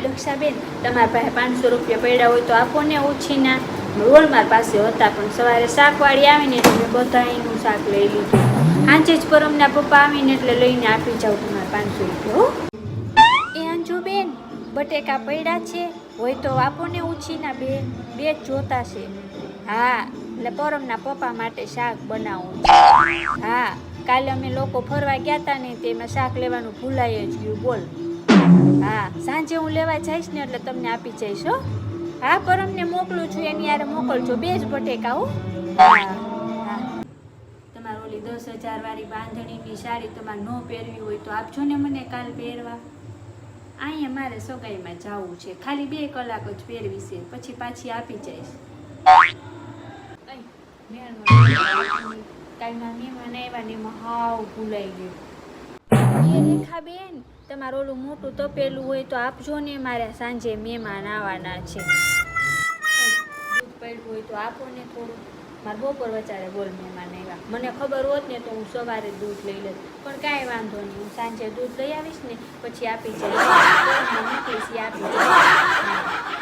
દક્ષાબેન તમારા પાસે 500 રૂપિયા પડ્યા હોય તો આપો ને ઉછીના. રોલ માર પાસે હતા પણ સવારે શાકવાળી આવીને એટલે મેં બધાનું શાક લઈ લીધું. આંચે જ પરમના પપ્પા આવીને એટલે લઈને આપી જાઉં તમારા 500 રૂપિયા. એ અંજુબેન બટેકા પડ્યા છે હોય તો આપો ને ઉછીના બે જ જોતા છે. હા એટલે પરમના પપ્પા માટે શાક બનાવું. હા કાલે અમે લોકો ફરવા ગયા હતા ને તેમાં શાક લેવાનું ભૂલાઈ જ ગયું. બોલ. હા સાંજે હું લેવા જઈશ ને એટલે તમને આપી જઈશ હો. હા પરમને મોકલું છું એની યારે મોકલજો 2 જ બટેકા હો. હા હા તમારે ઓલી 10,000 વાળી બાંધણીની સાડી તમારે ન પહેરવી હોય તો આપજો ને મને કાલ પહેરવા. અહીંયા મારે સગાઈમાં જવું છે, ખાલી 2 કલાક જ પહેરવી છે, પછી પાછી આપી જઈશ. કાલના મહેમાન આવ્યા ને એમાં હાવ ભૂલાઈ ગયું. એ રેખાબેન તમારું ઓલું મોટું તપેલું હોય તો આપજો ને, મારે સાંજે મહેમાન આવવાના છે. દૂધ પડ્યું હોય તો આપો ને થોડું. મારે બપોર વચારે બોલ મહેમાન આવ્યા. મને ખબર હોત ને તો હું સવારે દૂધ લઈ લેત, પણ કાંઈ વાંધો નહીં, હું સાંજે દૂધ લઈ આવીશ ને પછી આપી જઈશ. મોકલીશ, આપી જઈશ.